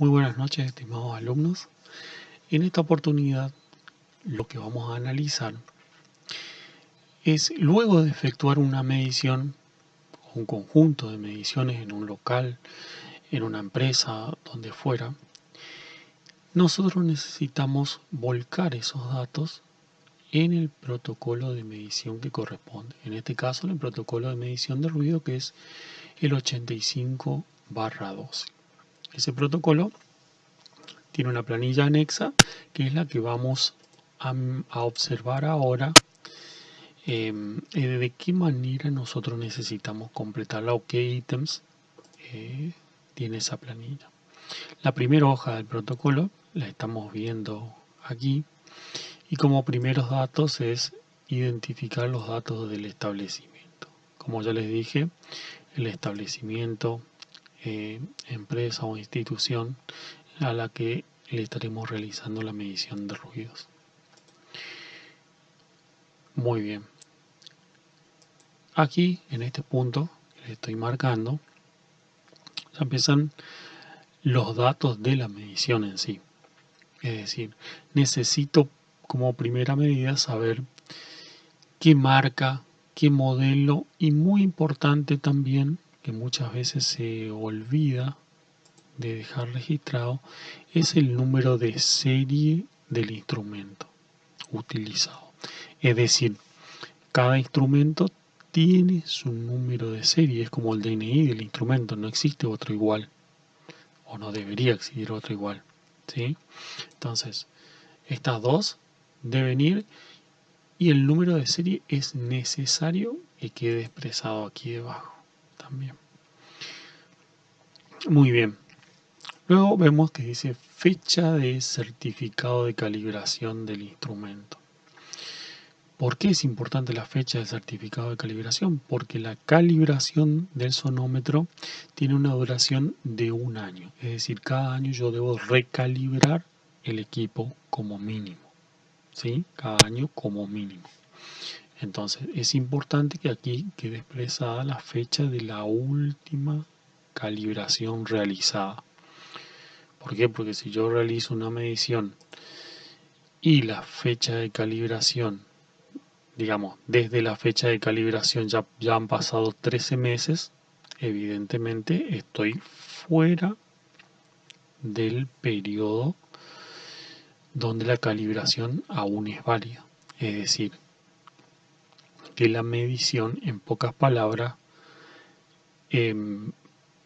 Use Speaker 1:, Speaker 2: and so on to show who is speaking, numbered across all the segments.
Speaker 1: Muy buenas noches, estimados alumnos. En esta oportunidad, lo que vamos a analizar es, luego de efectuar una medición, un conjunto de mediciones en un local, en una empresa, donde fuera, nosotros necesitamos volcar esos datos en el protocolo de medición que corresponde. En este caso, el protocolo de medición de ruido, que es el 85/12. Ese protocolo tiene una planilla anexa, que es la que vamos a observar ahora, de qué manera nosotros necesitamos completarla o qué ítems tiene esa planilla. La primera hoja del protocolo la estamos viendo aquí, y como primeros datos es identificar los datos del establecimiento. Como ya les dije, el establecimiento, empresa o institución a la que le estaremos realizando la medición de ruidos. Muy bien. Aquí, en este punto que les estoy marcando, ya empiezan los datos de la medición en sí. Es decir, necesito como primera medida saber qué marca, qué modelo, y muy importante también, que muchas veces se olvida de dejar registrado, es el número de serie del instrumento utilizado. Es decir, cada instrumento tiene su número de serie, es como el DNI del instrumento, no existe otro igual, o no debería existir otro igual, ¿sí? Entonces, estas dos deben ir, y el número de serie es necesario que quede expresado aquí debajo también. Muy bien. Luego vemos que dice fecha de certificado de calibración del instrumento. ¿Por qué es importante la fecha de certificado de calibración? Porque la calibración del sonómetro tiene una duración de 1 año. Es decir, cada año yo debo recalibrar el equipo como mínimo. ¿Sí? Cada año como mínimo. Entonces, es importante que aquí quede expresada la fecha de la última calibración realizada. ¿Por qué? Porque si yo realizo una medición y la fecha de calibración, digamos, desde la fecha de calibración ya han pasado 13 meses, evidentemente estoy fuera del periodo donde la calibración aún es válida. Es decir, que la medición, en pocas palabras,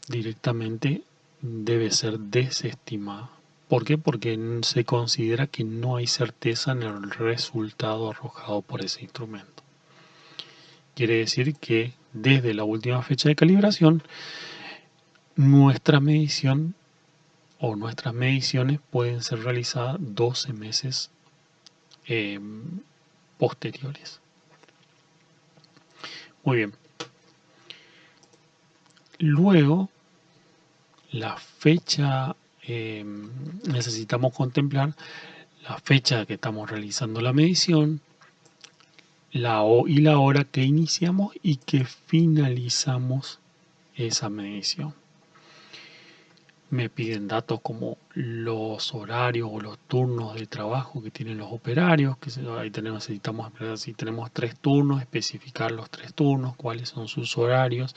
Speaker 1: directamente debe ser desestimada. ¿Por qué? Porque se considera que no hay certeza en el resultado arrojado por ese instrumento. Quiere decir que desde la última fecha de calibración, nuestra medición o nuestras mediciones pueden ser realizadas 12 meses posteriores. Muy bien. Luego, la fecha, necesitamos contemplar la fecha que estamos realizando la medición, y la hora que iniciamos y que finalizamos esa medición. Me piden datos como los horarios o los turnos de trabajo que tienen los operarios, que ahí necesitamos, si tenemos 3 turnos, especificar los 3 turnos, cuáles son sus horarios,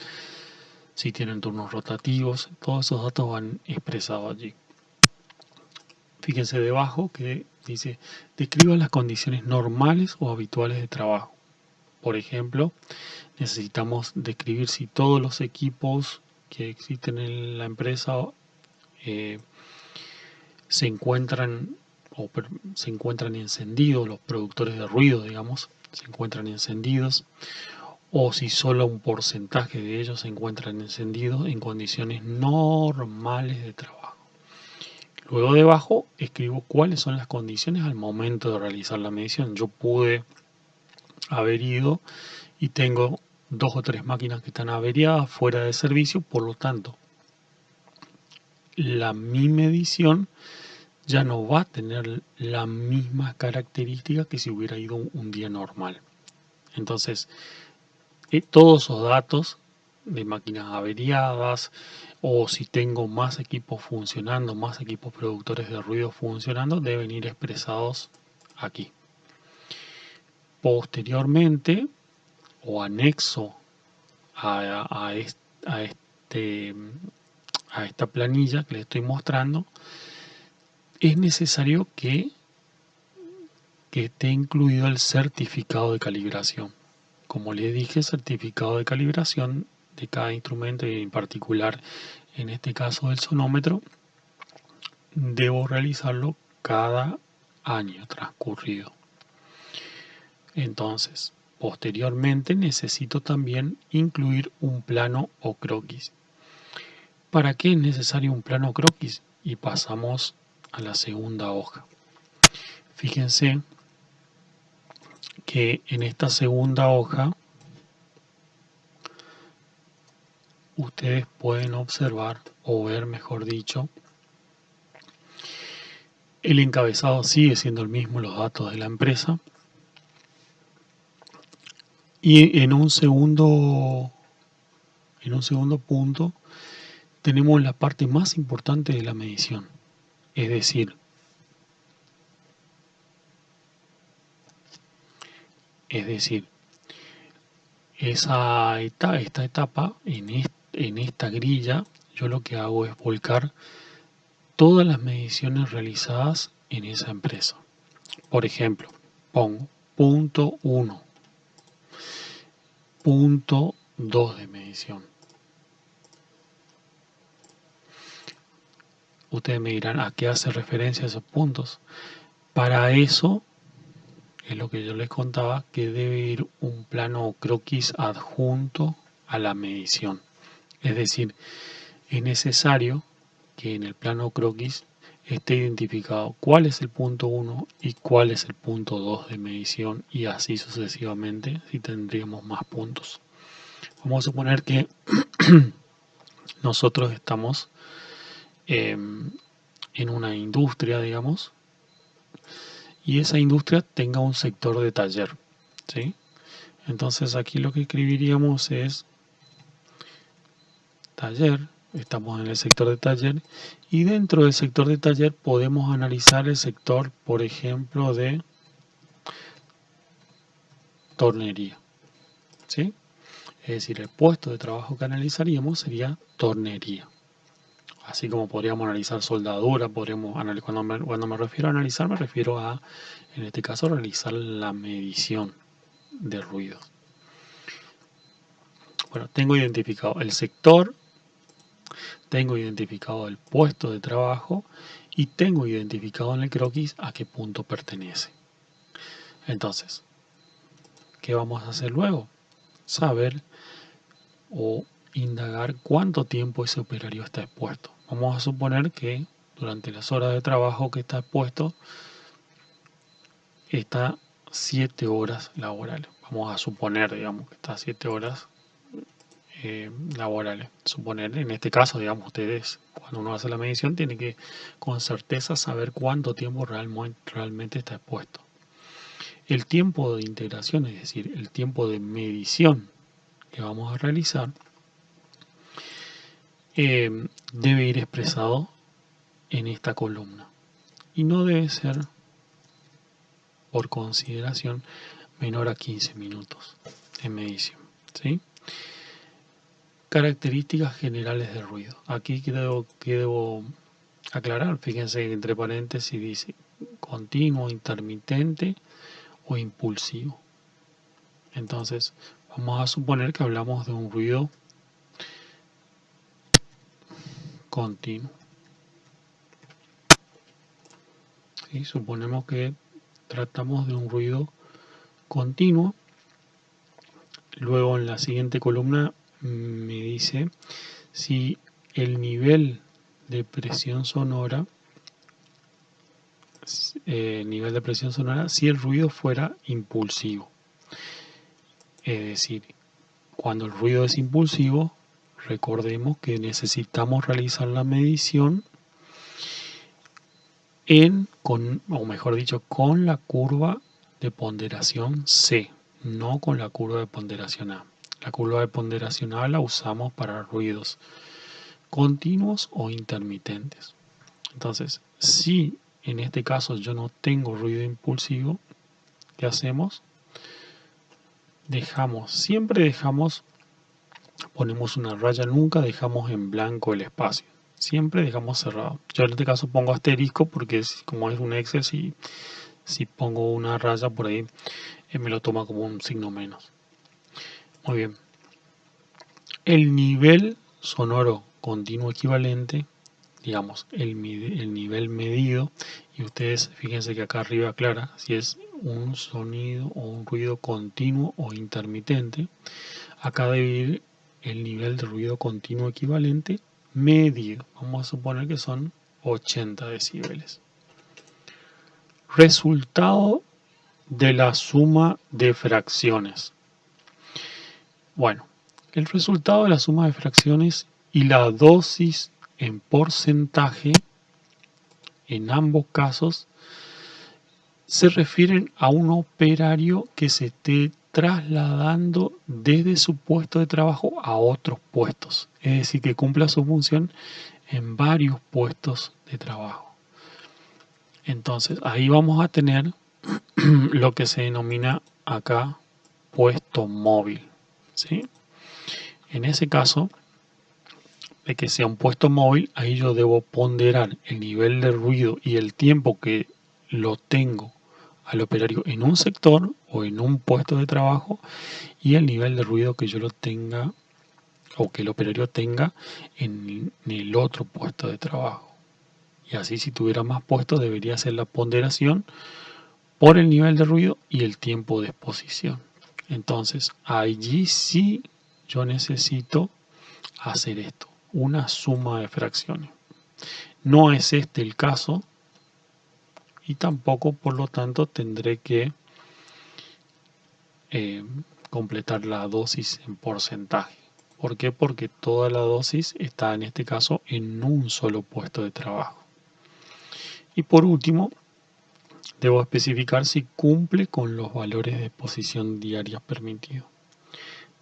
Speaker 1: si tienen turnos rotativos, todos esos datos van expresados allí. Fíjense debajo que dice, describa las condiciones normales o habituales de trabajo. Por ejemplo, necesitamos describir si todos los equipos que existen en la empresa se encuentran encendidos, los productores de ruido, digamos, se encuentran encendidos, o si solo un porcentaje de ellos se encuentran encendidos en condiciones normales de trabajo. Luego debajo escribo cuáles son las condiciones al momento de realizar la medición. Yo pude haber ido y tengo 2 o 3 máquinas que están averiadas, fuera de servicio, por lo tanto, mi medición ya no va a tener la misma característica que si hubiera ido un día normal. Entonces, todos esos datos de máquinas averiadas, o si tengo más equipos funcionando, más equipos productores de ruido funcionando, deben ir expresados aquí. Posteriormente, o anexo a esta planilla que les estoy mostrando, es necesario que esté incluido el certificado de calibración. Como les dije, certificado de calibración de cada instrumento y en particular en este caso del sonómetro, debo realizarlo cada año transcurrido. Entonces, posteriormente necesito también incluir un plano o croquis. ¿Para qué es necesario un plano o croquis? Y pasamos a la segunda hoja. Fíjense que en esta segunda hoja ustedes pueden observar o ver, mejor dicho, el encabezado sigue siendo el mismo, los datos de la empresa, y en un segundo punto tenemos la parte más importante de la medición, es decir, esta etapa, en esta grilla, yo lo que hago es volcar todas las mediciones realizadas en esa empresa. Por ejemplo, pongo punto 1, punto 2 de medición. Ustedes me dirán a qué hace referencia esos puntos. Para eso es lo que yo les contaba, que debe ir un plano o croquis adjunto a la medición. Es decir, es necesario que en el plano croquis esté identificado cuál es el punto 1 y cuál es el punto 2 de medición, y así sucesivamente si tendríamos más puntos. Vamos a suponer que nosotros estamos en una industria, digamos, y esa industria tenga un sector de taller, ¿sí? Entonces aquí lo que escribiríamos es taller, estamos en el sector de taller, y dentro del sector de taller podemos analizar el sector, por ejemplo, de tornería, ¿sí? Es decir, el puesto de trabajo que analizaríamos sería tornería. Así como podríamos analizar soldadura, cuando me refiero a analizar, me refiero a, en este caso, realizar la medición de ruidos. Bueno, tengo identificado el sector, tengo identificado el puesto de trabajo y tengo identificado en el croquis a qué punto pertenece. Entonces, ¿qué vamos a hacer luego? Saber o indagar cuánto tiempo ese operario está expuesto. Vamos a suponer que durante las horas de trabajo que está expuesto está 7 horas laborales. Vamos a suponer, digamos, que está 7 horas laborales. Suponer, en este caso, digamos, ustedes, cuando uno hace la medición, tiene que con certeza saber cuánto tiempo realmente está expuesto. El tiempo de integración, es decir, el tiempo de medición que vamos a realizar, debe ir expresado en esta columna y no debe ser, por consideración, menor a 15 minutos en medición, ¿sí? Características generales del ruido. Aquí que debo aclarar, fíjense que entre paréntesis dice continuo, intermitente o impulsivo. Entonces, vamos a suponer que hablamos de un ruido continuo. ¿Sí? Suponemos que tratamos de un ruido continuo. Luego en la siguiente columna me dice si el nivel de presión sonora, si el ruido fuera impulsivo. Es decir, cuando el ruido es impulsivo, recordemos que necesitamos realizar la medición con la curva de ponderación C, no con la curva de ponderación A. La curva de ponderación A la usamos para ruidos continuos o intermitentes. Entonces, si en este caso yo no tengo ruido impulsivo, ¿qué hacemos? Siempre ponemos una raya, nunca dejamos en blanco el espacio. Siempre dejamos cerrado. Yo en este caso pongo asterisco porque como es un Excel, si pongo una raya por ahí, me lo toma como un signo menos. Muy bien. El nivel sonoro continuo equivalente, digamos, el nivel medido, y ustedes fíjense que acá arriba aclara si es un sonido o un ruido continuo o intermitente. Acá debe ir el nivel de ruido continuo equivalente medido. Vamos a suponer que son 80 decibeles. Resultado de la suma de fracciones. Bueno, el resultado de la suma de fracciones y la dosis en porcentaje en ambos casos se refieren a un operario que se esté trasladando desde su puesto de trabajo a otros puestos, es decir, que cumpla su función en varios puestos de trabajo. Entonces, ahí vamos a tener lo que se denomina acá puesto móvil, ¿sí? En ese caso, de que sea un puesto móvil, ahí yo debo ponderar el nivel de ruido y el tiempo que lo tengo al operario en un sector o en un puesto de trabajo y el nivel de ruido que yo lo tenga o que el operario tenga en el otro puesto de trabajo. Y así si tuviera más puestos debería hacer la ponderación por el nivel de ruido y el tiempo de exposición. Entonces allí sí yo necesito hacer esto, una suma de fracciones. No es este el caso y tampoco por lo tanto tendré que completar la dosis en porcentaje. ¿Por qué? Porque toda la dosis está en este caso en un solo puesto de trabajo. Y por último, debo especificar si cumple con los valores de exposición diaria permitidos.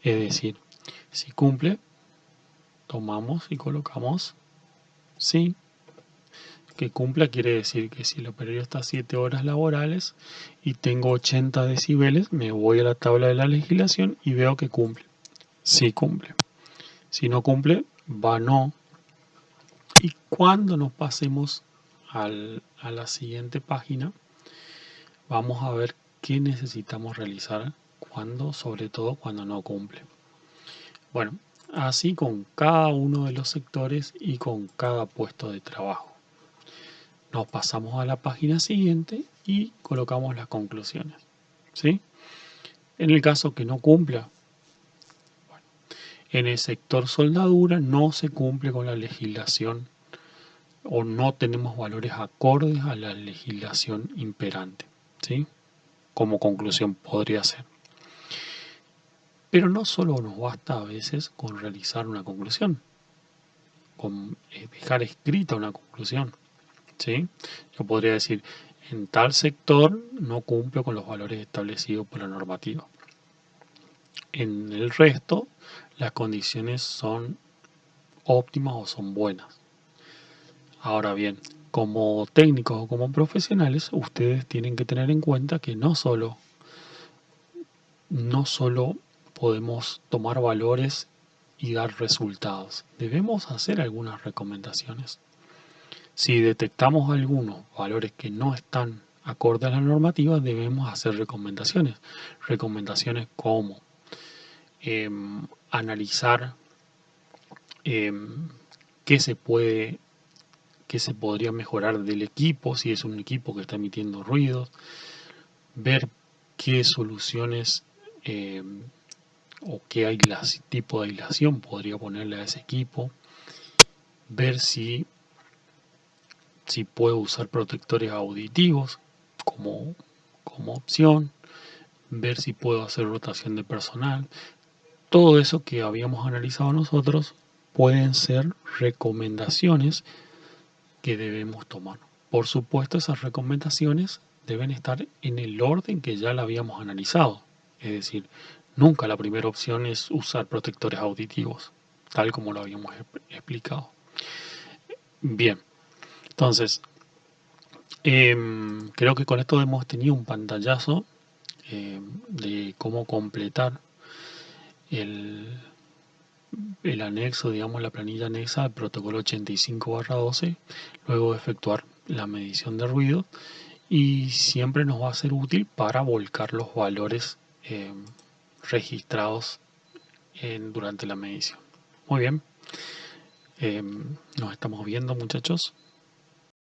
Speaker 1: Es decir, si cumple, tomamos y colocamos sí. Que cumpla quiere decir que si el operario está 7 horas laborales y tengo 80 decibeles, me voy a la tabla de la legislación y veo que cumple. Sí cumple. Si no cumple, va no. Y cuando nos pasemos a la siguiente página, vamos a ver qué necesitamos realizar sobre todo cuando no cumple. Bueno, así con cada uno de los sectores y con cada puesto de trabajo. Nos pasamos a la página siguiente y colocamos las conclusiones. ¿Sí? En el caso que no cumpla, bueno, en el sector soldadura no se cumple con la legislación o no tenemos valores acordes a la legislación imperante. ¿Sí? Como conclusión podría ser. Pero no solo nos basta a veces con realizar una conclusión, con dejar escrita una conclusión. ¿Sí? Yo podría decir, en tal sector no cumple con los valores establecidos por la normativa. En el resto, las condiciones son óptimas o son buenas. Ahora bien, como técnicos o como profesionales, ustedes tienen que tener en cuenta que no solo podemos tomar valores y dar resultados, debemos hacer algunas recomendaciones. Si detectamos algunos valores que no están acorde a la normativa, debemos hacer recomendaciones. Recomendaciones como analizar qué se podría mejorar del equipo, si es un equipo que está emitiendo ruidos, ver qué soluciones o qué tipo de aislación podría ponerle a ese equipo, ver si puedo usar protectores auditivos como opción, ver si puedo hacer rotación de personal. Todo eso que habíamos analizado nosotros pueden ser recomendaciones que debemos tomar. Por supuesto, esas recomendaciones deben estar en el orden que ya la habíamos analizado. Es decir, Nunca la primera opción es usar protectores auditivos, tal como lo habíamos explicado. Bien, entonces, creo que con esto hemos tenido un pantallazo de cómo completar el, el anexo, digamos la planilla anexa al protocolo 85/12, luego de efectuar la medición de ruido, y siempre nos va a ser útil para volcar los valores registrados durante la medición. Muy bien, nos estamos viendo, muchachos.